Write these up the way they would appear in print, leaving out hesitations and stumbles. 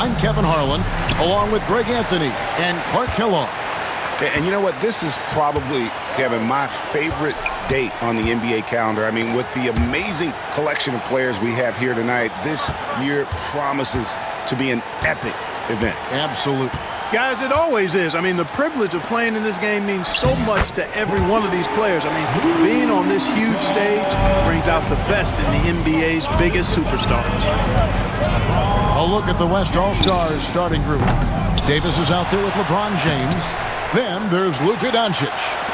I'm Kevin Harlan, along with Greg Anthony and Clark Kellogg. And you know what? This is probably, Kevin, my favorite date on the NBA calendar. I mean, with the amazing collection of players we have here tonight, this year promises to be an epic event. Absolutely. Guys, it always is. I mean, the privilege of playing in this game means so much to every one of these players. I mean, being on this huge stage brings out the best in the NBA's biggest superstars. A look at the West All-Stars starting group. Davis is out there with LeBron James. Then there's Luka Doncic.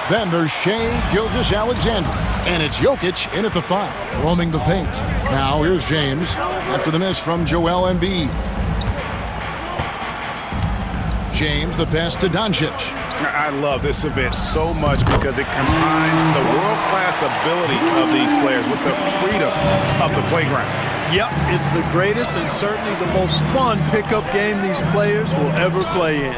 Then there's Shai Gilgeous-Alexander. And it's Jokic in at the 5, roaming the paint. Now here's James after the miss from Joel Embiid. James, the pass to Doncic. I love this event so much because it combines the world-class ability of these players with the freedom of the playground. Yep, it's the greatest and certainly the most fun pickup game these players will ever play in.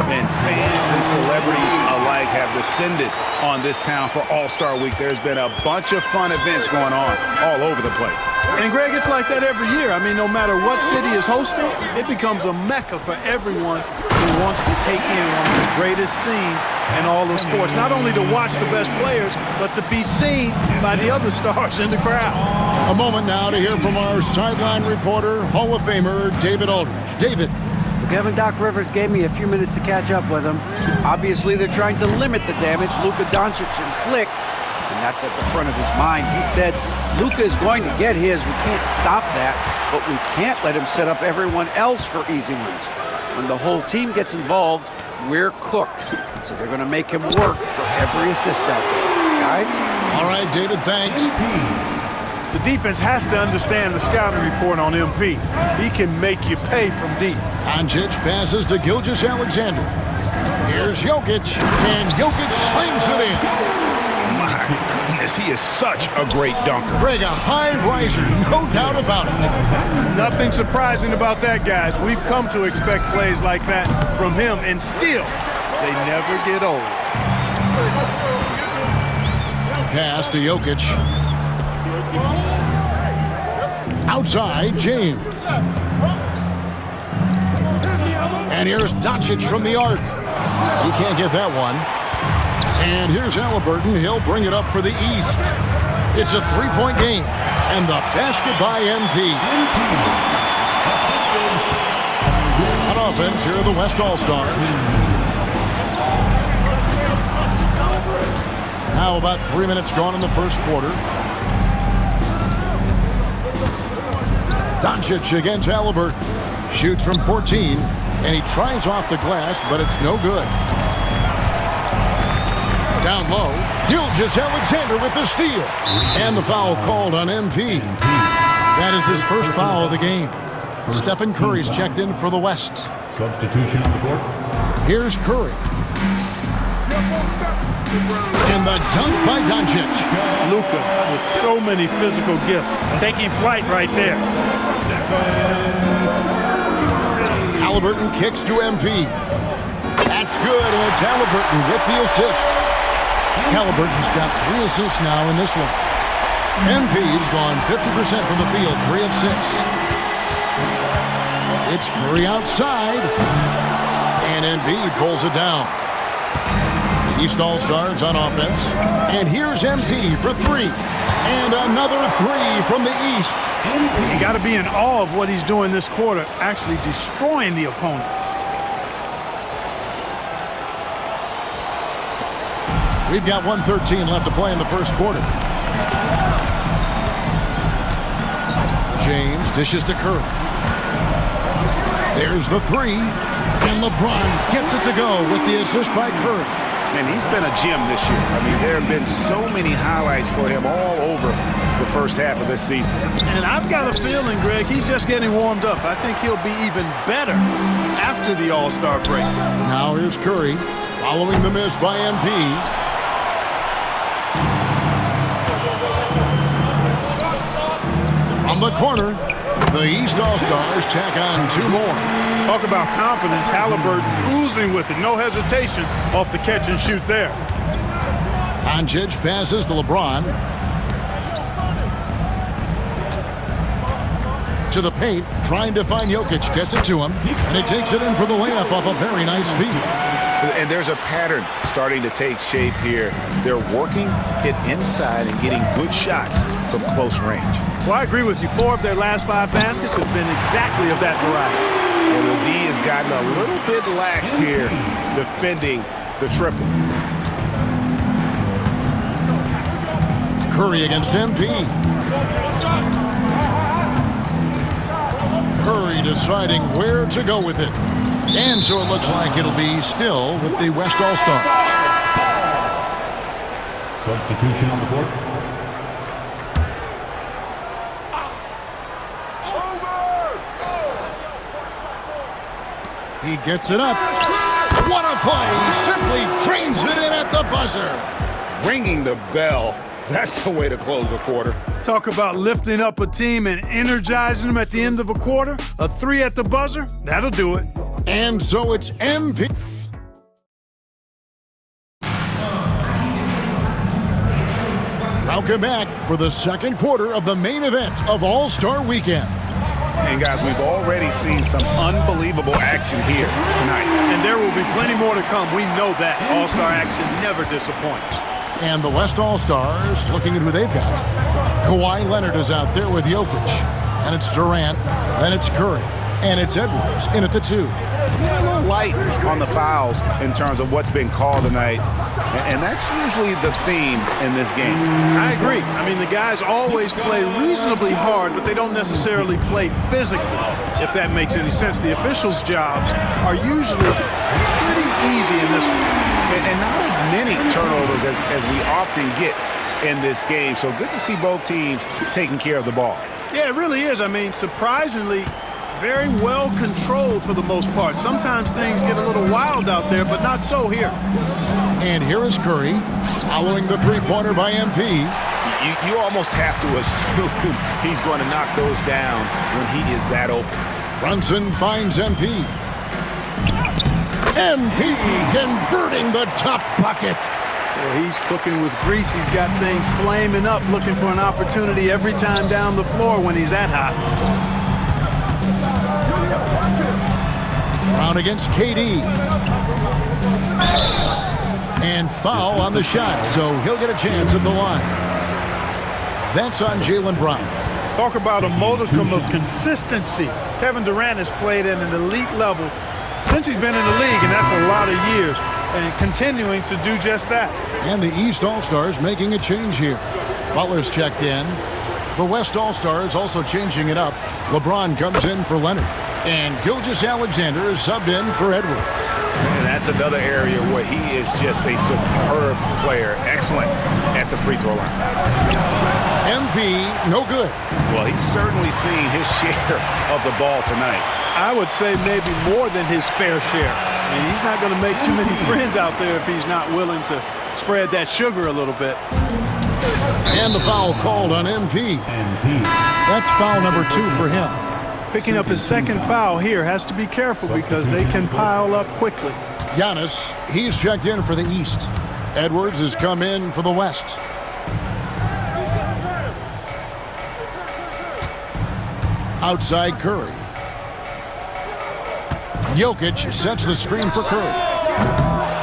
And fans and celebrities alike have descended on this town for All-Star Week. There's been a bunch of fun events going on all over the place. And Greg, it's like that every year. I mean, no matter what city is hosting, it becomes a mecca for everyone who wants to take in one of the greatest scenes in all of sports. Not only to watch the best players, but to be seen by the other stars in the crowd. A moment now to hear from our sideline reporter, Hall of Famer David Aldridge. David. Well, Kevin, Doc Rivers gave me a few minutes to catch up with him. Obviously, they're trying to limit the damage Luka Doncic inflicts, and that's at the front of his mind. He said, Luka is going to get his. We can't stop that, but we can't let him set up everyone else for easy ones. When the whole team gets involved, we're cooked. So they're going to make him work for every assist out there. Guys? All right, David, thanks. The defense has to understand the scouting report on MP. He can make you pay from deep. Doncic passes to Gilgeous-Alexander. Here's Jokic, and Jokic slings it in. My goodness, he is such a great dunker. Greg, a high riser, no doubt about it. Nothing surprising about that, guys. We've come to expect plays like that from him, and still, they never get old. Pass to Jokic. Outside, James. And here's Doncic from the arc. He can't get that one. And here's Halliburton. He'll bring it up for the East. It's a three-point game. And the basket by MP. On offense, here are the West All-Stars. Now about 3 minutes gone in the first quarter. Doncic against Halliburton. Shoots from 14, and he tries off the glass, but it's no good. Down low, Gilgeous-Alexander with the steal. And the foul called on MP. That is his first foul of the game. Stephen Curry's checked in for the West. Substitution on the court. Here's Curry. And the dunk by Doncic. Luka with so many physical gifts. Taking flight right there. Halliburton kicks to MP. That's good, and it's Halliburton with the assist. Halliburton's got 3 assists now in this one. MP's gone 50% from the field, 3 of 6. It's Curry outside, and Embiid pulls it down. The East All-Stars on offense, and here's MP for 3. And another 3 from the East. You got to be in awe of what he's doing this quarter, actually destroying the opponent. We've got 1:13 left to play in the first quarter. James dishes to Curry. There's the 3, and LeBron gets it to go with the assist by Curry. And he's been a gem this year. I mean, there have been so many highlights for him all over the first half of this season. And I've got a feeling, Greg, he's just getting warmed up. I think he'll be even better after the All-Star break. Now here's Curry, following the miss by MP. From the corner, the East All-Stars tack on 2 more. Talk about confidence. Halliburton oozing with it. No hesitation off the catch and shoot there. Doncic passes to LeBron. To the paint, trying to find Jokic. Gets it to him, and he takes it in for the layup off a very nice feed. And there's a pattern starting to take shape here. They're working it inside and getting good shots from close range. Well, I agree with you. 4 of their last 5 baskets have been exactly of that variety. And the D has gotten a little bit laxed here defending the triple. Curry against MP. Curry deciding where to go with it. And so it looks like it'll be still with the West All-Stars. Substitution on the court. He gets it up. What a play! Simply drains it in at the buzzer. Ringing the bell. That's the way to close a quarter. Talk about lifting up a team and energizing them at the end of a quarter. A 3 at the buzzer, that'll do it. And so it's MP. Welcome back for the second quarter of the main event of All-Star Weekend. And guys, we've already seen some unbelievable action here tonight. And there will be plenty more to come. We know that. All-Star action never disappoints. And the West All-Stars looking at who they've got. Kawhi Leonard is out there with Jokic. And it's Durant. Then it's Curry. And it's Edwards in at the 2. A little light on the fouls in terms of what's been called tonight. And that's usually the theme in this game. I agree. I mean, the guys always play reasonably hard, but they don't necessarily play physically, if that makes any sense. The officials' jobs are usually pretty easy in this one. And not as many turnovers as we often get in this game. So good to see both teams taking care of the ball. Yeah, it really is. I mean, surprisingly, very well controlled for the most part. Sometimes things get a little wild out there, but not so here. And here is Curry following the three-pointer by MP. You almost have to assume he's going to knock those down when he is that open. Brunson finds MP. MP converting the tough bucket. Well, he's cooking with grease. He's got things flaming up, looking for an opportunity every time down the floor when he's that hot. Brown against KD. And foul on the shot, so he'll get a chance at the line. That's on Jaylen Brown. Talk about a modicum of consistency. Kevin Durant has played at an elite level since he's been in the league, and that's a lot of years, and continuing to do just that. And the East All-Stars making a change here. Butler's checked in. The West All-Stars also changing it up. LeBron comes in for Leonard. And Gilgeous-Alexander is subbed in for Edwards. And that's another area where he is just a superb player. Excellent at the free throw line. MP, no good. Well, he's certainly seen his share of the ball tonight. I would say maybe more than his fair share. I mean, he's not going to make too many friends out there if he's not willing to spread that sugar a little bit. And the foul called on MP. That's foul number 2 for him. Picking up his second foul here, has to be careful because they can pile up quickly. Giannis, he's checked in for the East. Edwards has come in for the West. Outside Curry. Jokic sets the screen for Curry.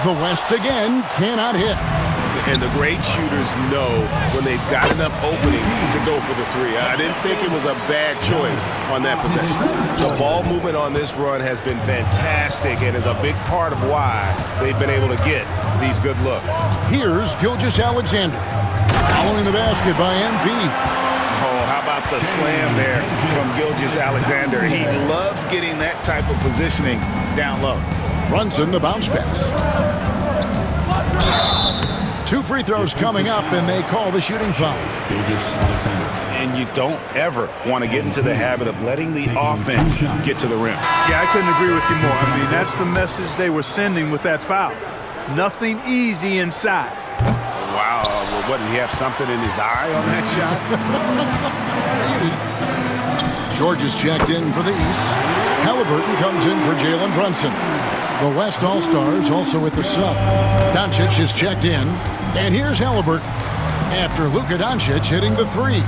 The West again cannot hit. And the great shooters know when they've got enough opening to go for the 3. I didn't think it was a bad choice on that possession. The ball movement on this run has been fantastic and is a big part of why they've been able to get these good looks. Here's Gilgeous-Alexander. Following the basket by MP. Oh, how about the slam there from Gilgeous-Alexander? He loves getting that type of positioning down low. Brunson, the bounce pass. 2 free throws coming up, and they call the shooting foul. And you don't ever want to get into the habit of letting the offense get to the rim. Yeah, I couldn't agree with you more. I mean, that's the message they were sending with that foul. Nothing easy inside. Wow. Well, what, did he have something in his eye on that shot? George is checked in for the East. Halliburton comes in for Jalen Brunson. The West All-Stars also with the sub. Doncic is checked in. And here's Halliburton after Luka Doncic hitting the 3.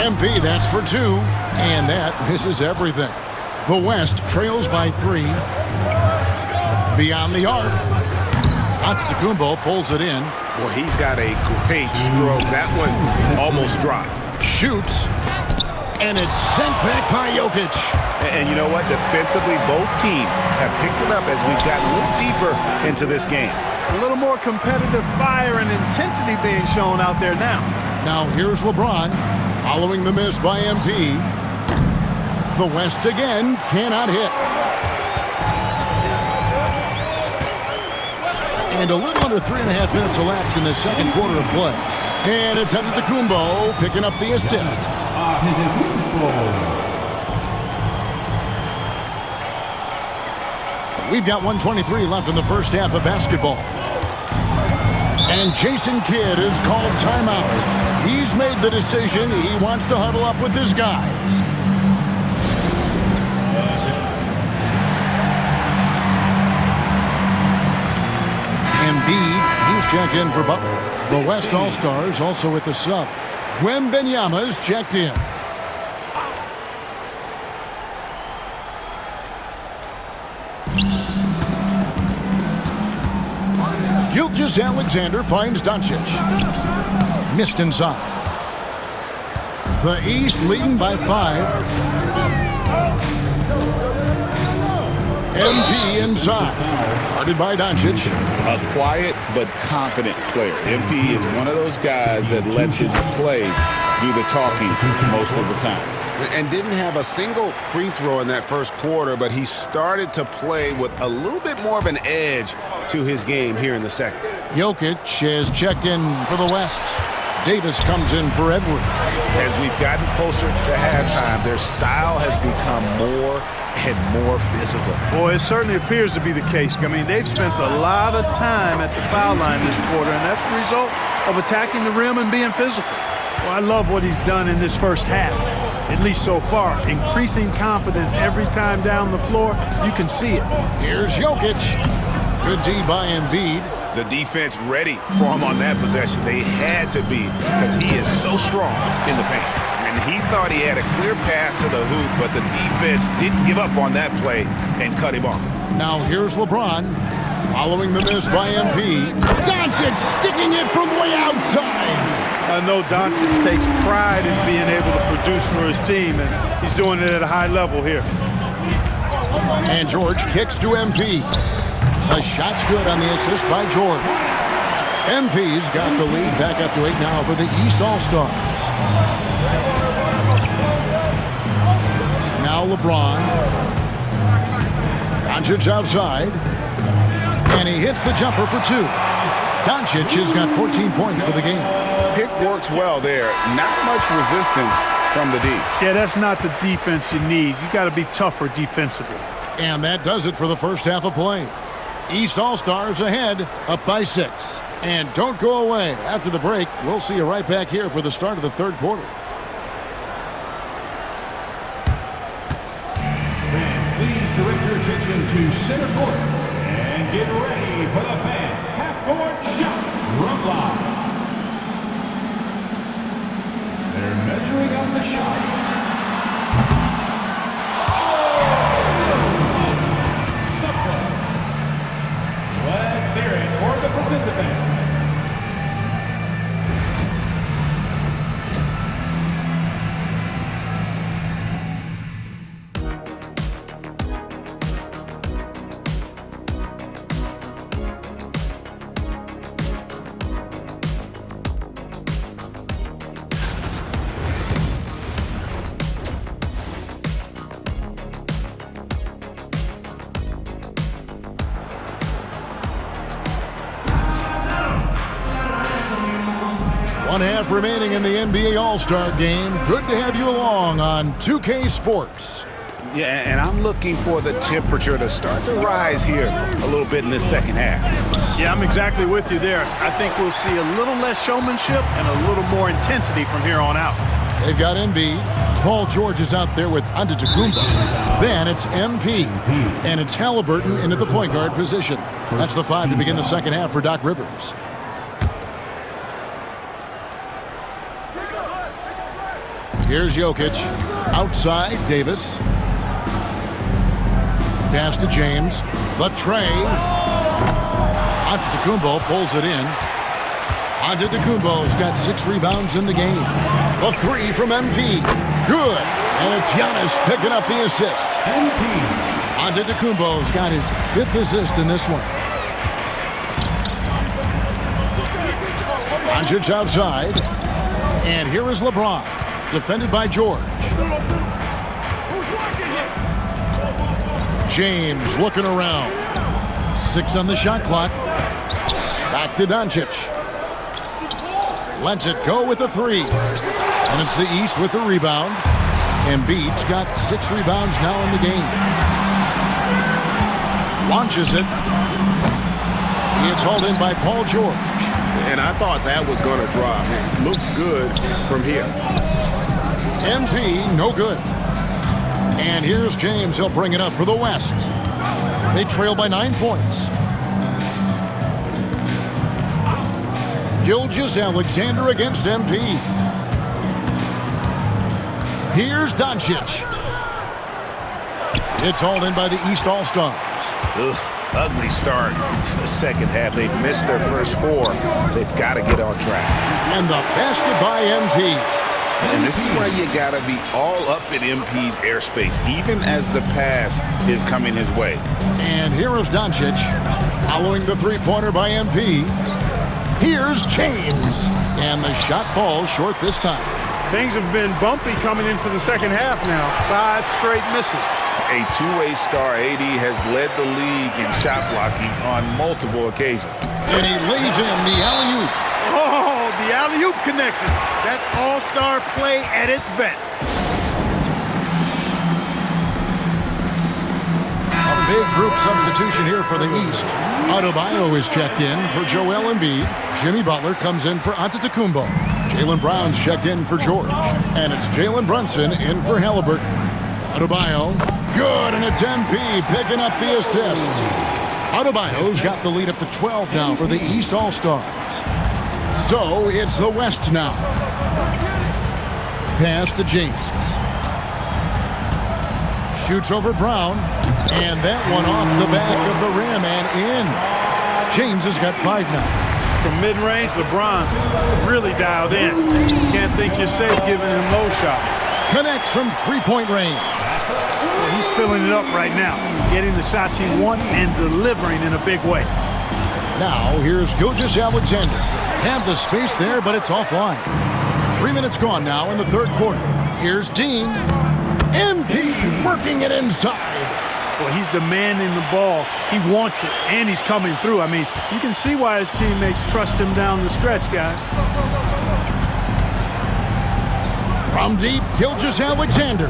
MP, that's for 2, and that misses everything. The West trails by 3. Beyond the arc. Antetokounmpo pulls it in. Well, he's got a great stroke. That one almost dropped. Shoots. And it's sent back by Jokic. And you know what? Defensively, both teams have picked it up as we've gotten a little deeper into this game. A little more competitive fire and intensity being shown out there now. Now here's LeBron following the miss by MP. The West again cannot hit. And a little under 3.5 minutes elapsed in the second quarter of play. And it's Antetokounmpo picking up the assist. We've got 1:23 left in the first half of basketball. And Jason Kidd is called timeout. He's made the decision. He wants to huddle up with his guys. Embiid, he's checked in for Butler. The West All-Stars also with the sub. Wembanyama's checked in. Gilgeous-Alexander finds Doncic. Missed inside. The East leading by 5. MP inside. Guarded by Doncic. A quiet but confident player. MP is one of those guys that lets his play do the talking most of the time. And didn't have a single free throw in that first quarter, but he started to play with a little bit more of an edge to his game here in the second. Jokic has checked in for the West. Davis comes in for Edwards. As we've gotten closer to halftime, their style has become more and more physical. Boy, it certainly appears to be the case. I mean, they've spent a lot of time at the foul line this quarter, and that's the result of attacking the rim and being physical. Well, I love what he's done in this first half, at least so far. Increasing confidence every time down the floor. You can see it. Here's Jokic. Good D by Embiid. The defense ready for him on that possession. They had to be because he is so strong in the paint. And he thought he had a clear path to the hoop, but the defense didn't give up on that play and cut him off. Now here's LeBron. Following the miss by MP. Doncic sticking it from way outside. I know Doncic takes pride in being able to produce for his team, and he's doing it at a high level here. And George kicks to MP. The shot's good on the assist by George. MP's got the lead back up to 8 now for the East All-Stars. Now LeBron. Doncic outside. And he hits the jumper for 2. Doncic has got 14 points for the game. Pick works well there. Not much resistance from the D. Yeah, that's not the defense you need. You got to be tougher defensively. And that does it for the first half of play. East All-Stars ahead, up by 6. And don't go away. After the break, we'll see you right back here for the start of the third quarter. Fans, please direct your attention to center court and get ready for the fan half-court shot from live. They're measuring on the shot. Let's hear it for the participant. One half remaining in the NBA All-Star Game. Good to have you along on 2K Sports. Yeah, and I'm looking for the temperature to start to rise here a little bit in this second half. Yeah, I'm exactly with you there. I think we'll see a little less showmanship and a little more intensity from here on out. They've got Embiid. Paul George is out there with Antetokounmpo. Then it's MP. And it's Halliburton into the point guard position. That's the 5 to begin the second half for Doc Rivers. Here's Jokic. Outside, Davis. Pass to James. The tray. Antetokounmpo pulls it in. Antetokounmpo's got 6 rebounds in the game. The 3 from MP. Good. And it's Giannis picking up the assist. Antetokounmpo's got his 5th assist in this one. Doncic outside. And here is LeBron. Defended by George. James looking around. 6 on the shot clock. Back to Doncic. Lets it go with a 3. And it's the East with the rebound. Embiid's got 6 rebounds now in the game. Launches it. It's hauled in by Paul George. And I thought that was going to drop. It looked good from here. MP, no good. And here's James. He'll bring it up for the West. They trail by 9 points. Gilgeous-Alexander against MP. Here's Doncic. It's hauled in by the East All-Stars. Ugly start to the second half. They've missed their first 4. They've got to get on track. And the basket by MP. And this is why you got to be all up in MP's airspace, even as the pass is coming his way. And here is Doncic, following the three-pointer by MP. Here's James. And the shot falls short this time. Things have been bumpy coming into the second half now. 5 straight misses. A two-way star, AD has led the league in shot blocking on multiple occasions. And he lays in the alley-oop. Oh, the alley-oop connection. That's all-star play at its best. A big group substitution here for the East. Adebayo is checked in for Joel Embiid. Jimmy Butler comes in for Antetokounmpo. Jaylen Brown's checked in for George. And it's Jalen Brunson in for Halliburton. Adebayo, good, and it's MP picking up the assist. Adebayo's got the lead up to 12 now for the East All-Stars. So it's the West now. Pass to James. Shoots over Brown. And that one off the back of the rim and in. James has got 5 now. From mid-range, LeBron really dialed in. You can't think you're safe giving him low shots. Connects from 3-point range. Well, he's filling it up right now, getting the shots he wants and delivering in a big way. Now, here's Gilgeous-Alexander. Had the space there, but it's offline. 3 minutes gone now in the third quarter. Here's Dean. MP working it inside. Well, he's demanding the ball. He wants it, and he's coming through. I mean, you can see why his teammates trust him down the stretch, guys. From deep, Gilgeous-Alexander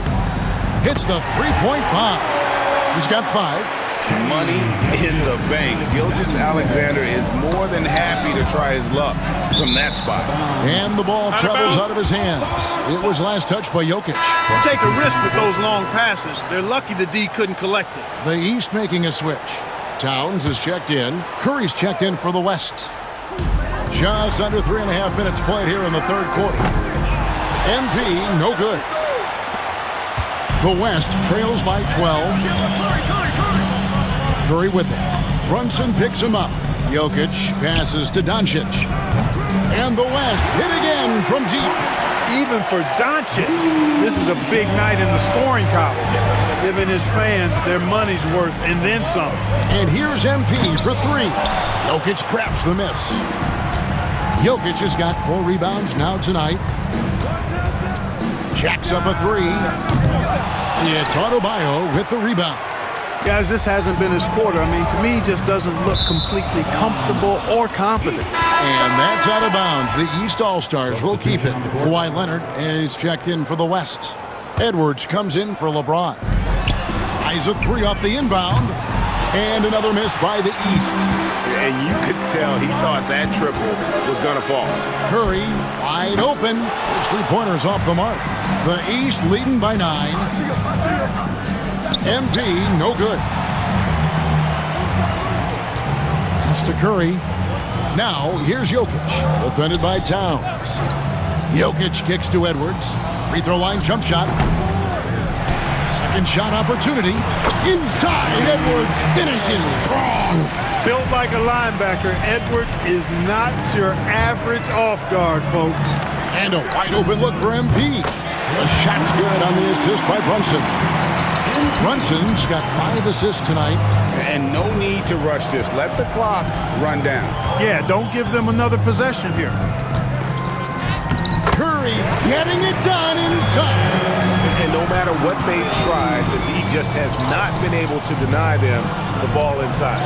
hits the 3-point bomb. He's got 5. Money in the bank. Gilgeous-Alexander is more than happy to try his luck from that spot. And the ball travels out of his hands. It was last touched by Jokic. Don't take a risk with those long passes. They're lucky the D couldn't collect it. The East making a switch. Towns is checked in. Curry's checked in for the West. Just under 3.5 minutes played here in the third quarter. MP, no good. The West trails by 12. Curry with it. Brunson picks him up. Jokic passes to Doncic. And the West hit again from deep. Even for Doncic, this is a big night in the scoring column, giving his fans their money's worth and then some. And here's MP for 3. Jokic craps the miss. Jokic has got 4 rebounds now tonight. Jacks up a 3. It's Adebayo with the rebound. Guys, this hasn't been his quarter. I mean, to me, he just doesn't look completely comfortable or confident. And that's out of bounds. The East All-Stars will keep it. Kawhi Leonard is checked in for the West. Edwards comes in for LeBron. Tries a 3 off the inbound. And another miss by the East. And you could tell he thought that triple was going to fall. Curry wide open. His 3-pointer's off the mark. The East leading by 9. MP, no good. Pass to Curry. Now, here's Jokic, defended by Towns. Jokic kicks to Edwards. Free throw line jump shot. Second shot opportunity. Inside, Edwards finishes strong. Built like a linebacker, Edwards is not your average off guard, folks. And a wide open look for MP. The shot's good on the assist by Brunson. Brunson's got 5 assists tonight. And no need to rush this. Let the clock run down. Yeah, don't give them another possession here. Curry getting it done inside. And no matter what they've tried, the D just has not been able to deny them the ball inside.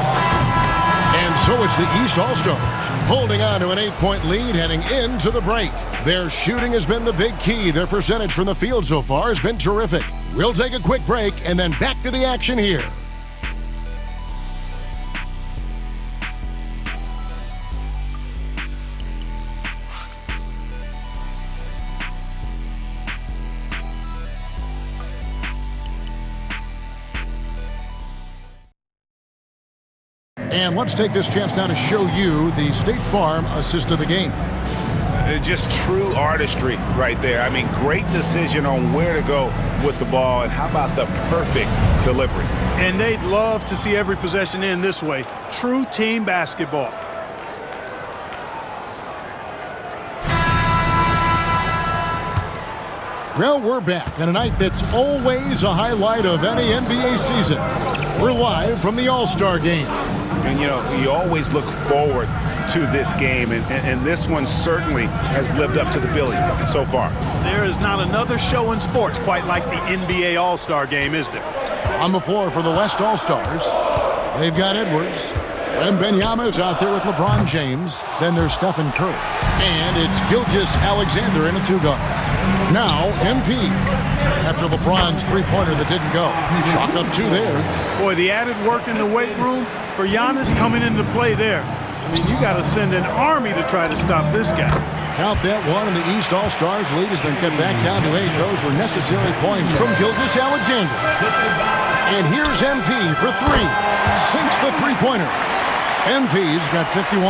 And so it's the East All-Stars holding on to an 8-point lead heading into the break. Their shooting has been the big key. Their percentage from the field so far has been terrific. We'll take a quick break and then back to the action here. And let's take this chance now to show you the State Farm assist of the game. Just true artistry right there. I mean, great decision on where to go with the ball, and how about the perfect delivery? And they'd love to see every possession end this way. True team basketball. Well, we're back on a night that's always a highlight of any NBA season. We're live from the All-Star Game. And, you know, you always look forward to this game, and this one certainly has lived up to the billing so far. There is not another show in sports quite like the NBA All-Star Game, is there? On the floor for the West All-Stars, they've got Edwards. Wembanyama's out there with LeBron James. Then there's Stephen Curry. And it's Gilgeous-Alexander in a 2-guard. Now, MP. After LeBron's three-pointer that didn't go. Chalk up 2 there. Boy, the added work in the weight room for Giannis coming into play there. I mean, you got to send an army to try to stop this guy. Count that one, and the East All-Stars lead has been cut back down to 8. Those were necessary points from Gilgeous-Alexander. And here's MP for 3. Sinks the three-pointer. MP's got 51.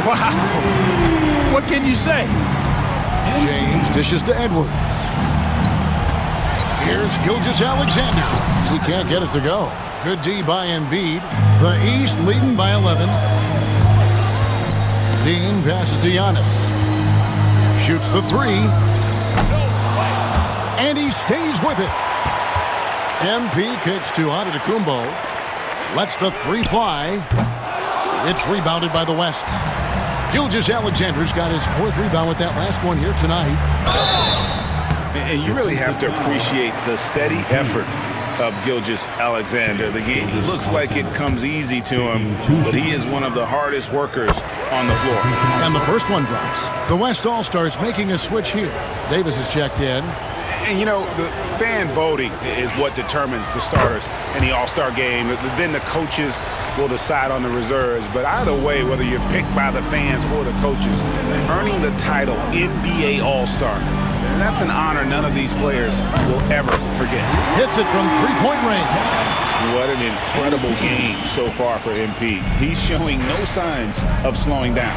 Wow. What can you say? James dishes to Edwards. Here's Gilgeous-Alexander. He can't get it to go. Good D by Embiid. The East leading by 11. Dean passes to Giannis. Shoots the 3. And he stays with it. MP kicks to Antetokounmpo. Lets the 3 fly. It's rebounded by the West. Gilgeous-Alexander's got his 4th rebound with that last one here tonight. And you really have to appreciate the steady effort of Gilgeous-Alexander. The game looks like it comes easy to him, but he is one of the hardest workers on the floor. And the first one drops. The West All-Stars making a switch here. Davis is checked in. And, you know, the fan voting is what determines the starters in the All-Star game. Then the coaches will decide on the reserves. But either way, whether you're picked by the fans or the coaches, earning the title NBA All-Star, that's an honor none of these players will ever forget. Hits it from 3-point range. What an incredible game so far for MP. He's showing no signs of slowing down.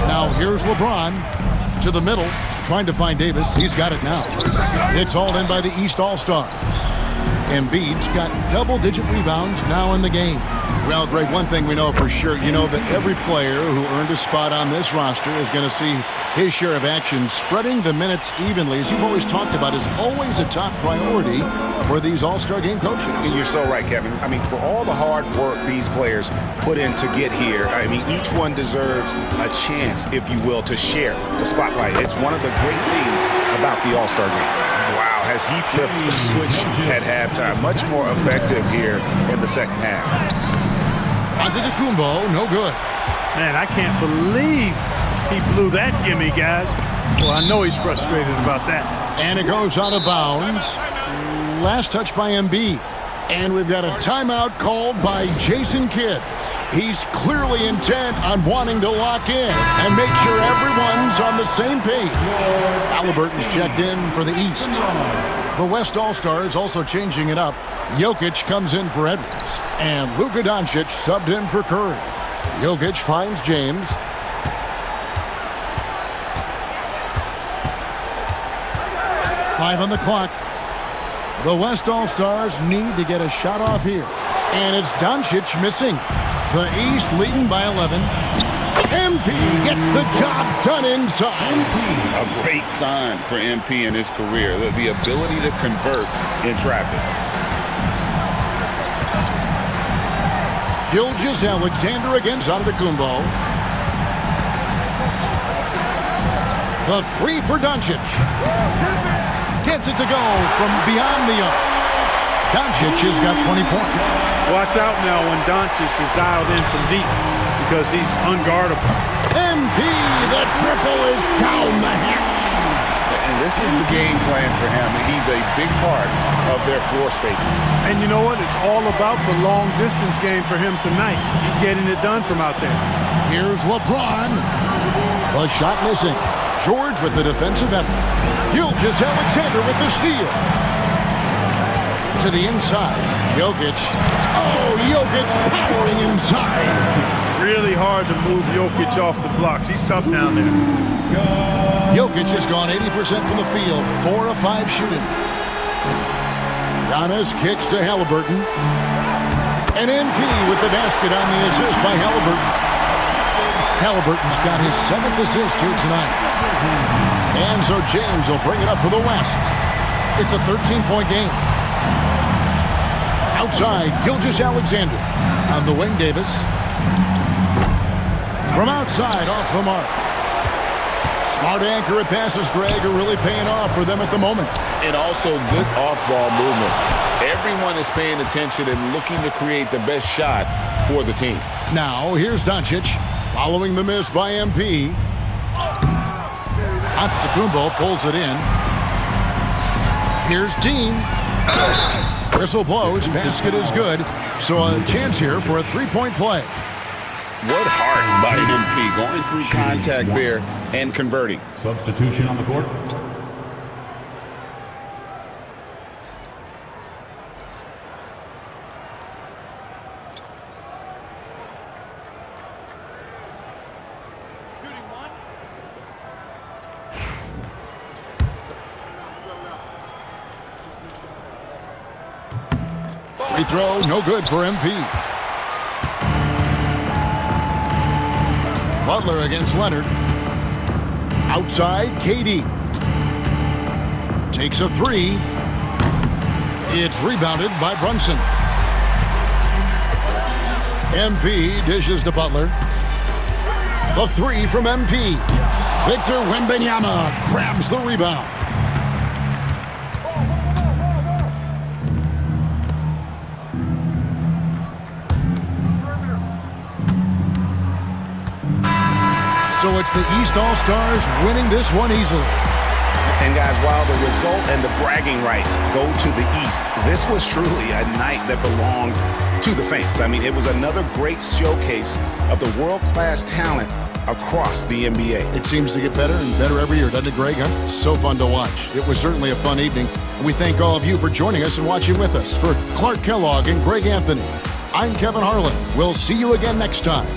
Now here's LeBron to the middle, trying to find Davis. He's got it now. It's hauled in by the East All-Stars. Embiid's got double-digit rebounds now in the game. Well, Greg, one thing we know for sure, you know that every player who earned a spot on this roster is going to see his share of action. Spreading the minutes evenly, as you've always talked about, is always a top priority for these All-Star game coaches. And you're so right, Kevin. I mean, for all the hard work these players put in to get here, I mean, each one deserves a chance, if you will, to share the spotlight. It's one of the great things about the All-Star game. Wow, has he flipped the switch at halftime. Much more effective here in the second half. Antetokounmpo, no good. Man, I can't believe he blew that gimme, guys. Well, I know he's frustrated about that. And it goes out of bounds. Last touch by Embiid. And we've got a timeout called by Jason Kidd. He's clearly intent on wanting to lock in and make sure everyone's on the same page. Halliburton's checked in for the East. The West All-Stars also changing it up. Jokic comes in for Edwards. And Luka Doncic subbed in for Curry. Jokic finds James. 5 on the clock. The West All-Stars need to get a shot off here. And it's Doncic missing. The East leading by 11. MP gets the job done inside. A great sign for MP in his career, the ability to convert in traffic. Gilgeous-Alexander against Antetokounmpo. The 3 for Doncic. Gets it to go from beyond the arc. Doncic has got 20 points. Watch out now when Doncic is dialed in from deep because he's unguardable. MP, the triple is down the hatch. And this is the game plan for him. He's a big part of their floor spacing. And you know what? It's all about the long distance game for him tonight. He's getting it done from out there. Here's LeBron. The shot missing. George with the defensive effort. Gilgeous-Alexander with the steal. To the inside. Jokic. Oh, Jokic powering inside. Really hard to move Jokic off the blocks. He's tough down there. Jokic has gone 80% from the field. 4 of 5 shooting. Giannis kicks to Halliburton. And MP with the basket on the assist by Halliburton. Halliburton's got his 7th assist here tonight. And so James will bring it up for the West. It's a 13-point game. Outside, Gilgeous-Alexander. On the wing, Davis. From outside, off the mark. Smart accurate passes, Greg, are really paying off for them at the moment. And also good off-ball movement. Everyone is paying attention and looking to create the best shot for the team. Now, here's Doncic. Following the miss by MP. Antetokounmpo pulls it in. Here's Dean. Whistle blows. Basket is good. So a chance here for a 3-point play. What heart by MP going through contact there and converting. Substitution on the court. Free throw, no good for MP. Butler against Leonard. Outside, KD. Takes a 3. It's rebounded by Brunson. MP dishes to Butler. The 3 from MP. Victor Wembanyama grabs the rebound. So it's the East All-Stars winning this one easily. And guys, while the result and the bragging rights go to the East, this was truly a night that belonged to the fans. I mean, it was another great showcase of the world-class talent across the NBA. It seems to get better and better every year, doesn't it, Greg? Huh? So fun to watch. It was certainly a fun evening. We thank all of you for joining us and watching with us. For Clark Kellogg and Greg Anthony, I'm Kevin Harlan. We'll see you again next time.